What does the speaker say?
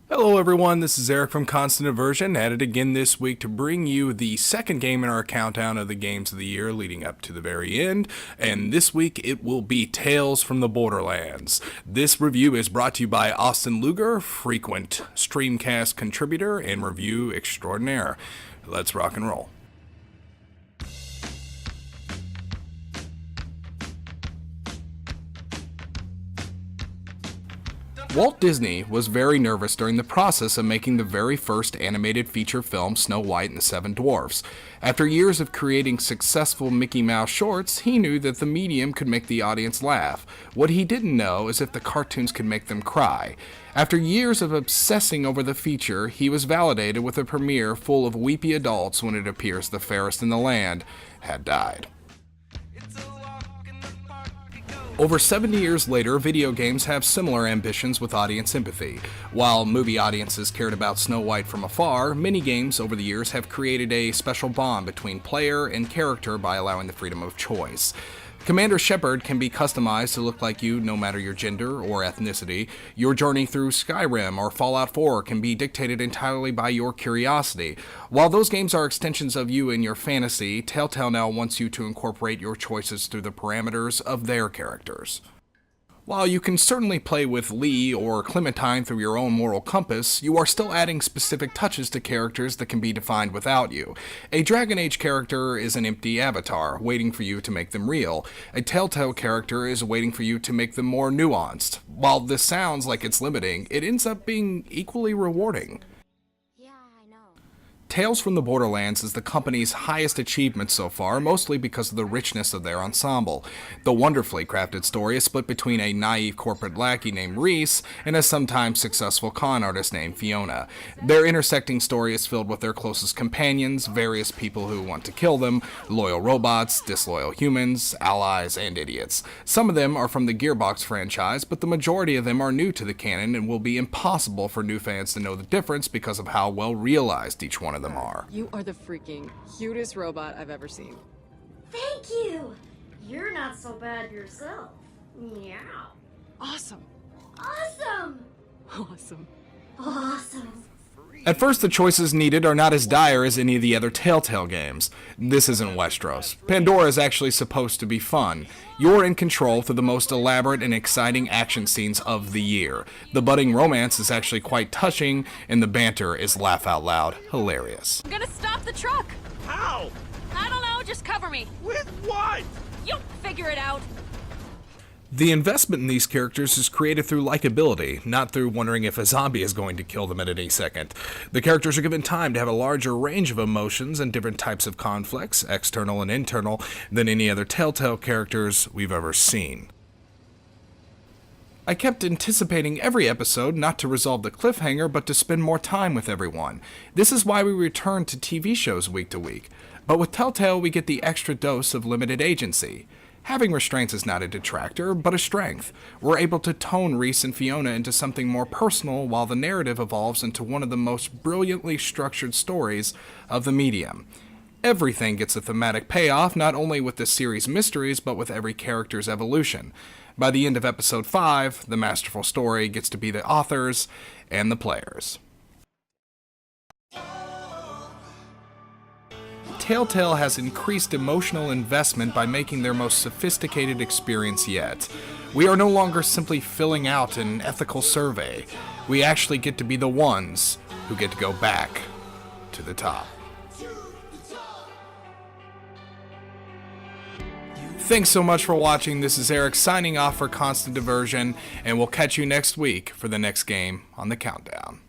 Hello everyone, this is Eric from Constant Aversion, at it again this week to bring you the second game in our countdown of the games of the year leading up to the very end, and this week it will be Tales from the Borderlands. This review is brought to you by Austin Luger, frequent Streamcast contributor and review extraordinaire. Let's rock and roll. Walt Disney was very nervous during the process of making the very first animated feature film Snow White and the Seven Dwarfs. After years of creating successful Mickey Mouse shorts, he knew that the medium could make the audience laugh. What he didn't know is if the cartoons could make them cry. After years of obsessing over the feature, he was validated with a premiere full of weepy adults when it appears the fairest in the land had died. Over 70 years later, video games have similar ambitions with audience sympathy. While movie audiences cared about Snow White from afar, many games over the years have created a special bond between player and character by allowing the freedom of choice. Commander Shepard can be customized to look like you no matter your gender or ethnicity. Your journey through Skyrim or Fallout 4 can be dictated entirely by your curiosity. While those games are extensions of you and your fantasy, Telltale now wants you to incorporate your choices through the parameters of their characters. While you can certainly play with Lee or Clementine through your own moral compass, you are still adding specific touches to characters that can be defined without you. A Dragon Age character is an empty avatar, waiting for you to make them real. A Telltale character is waiting for you to make them more nuanced. While this sounds like it's limiting, it ends up being equally rewarding. Tales from the Borderlands is the company's highest achievement so far, mostly because of the richness of their ensemble. The wonderfully crafted story is split between a naive corporate lackey named Reese and a sometimes successful con artist named Fiona. Their intersecting story is filled with their closest companions, various people who want to kill them, loyal robots, disloyal humans, allies, and idiots. Some of them are from the Gearbox franchise, but the majority of them are new to the canon and will be impossible for new fans to know the difference because of how well realized each one of them are. You are the freaking cutest robot I've ever seen. Thank you! You're not so bad yourself. Meow. Awesome. Awesome! Awesome. Awesome. At first, the choices needed are not as dire as any of the other Telltale games. This isn't Westeros. Pandora is actually supposed to be fun. You're in control through the most elaborate and exciting action scenes of the year. The budding romance is actually quite touching, and the banter is laugh out loud hilarious. I'm gonna stop the truck! How? I don't know, just cover me. With what? You'll figure it out. The investment in these characters is created through likability, not through wondering if a zombie is going to kill them at any second. The characters are given time to have a larger range of emotions and different types of conflicts, external and internal, than any other Telltale characters we've ever seen. I kept anticipating every episode not to resolve the cliffhanger, but to spend more time with everyone. This is why we return to TV shows week to week. But with Telltale, we get the extra dose of limited agency. Having restraints is not a detractor, but a strength. We're able to tone Reese and Fiona into something more personal while the narrative evolves into one of the most brilliantly structured stories of the medium. Everything gets a thematic payoff, not only with the series' mysteries, but with every character's evolution. By the end of episode 5, the masterful story gets to be the authors and the players. Telltale has increased emotional investment by making their most sophisticated experience yet. We are no longer simply filling out an ethical survey. We actually get to be the ones who get to go back to the top. Thanks so much for watching. This is Eric signing off for Constant Diversion, and we'll catch you next week for the next game on the countdown.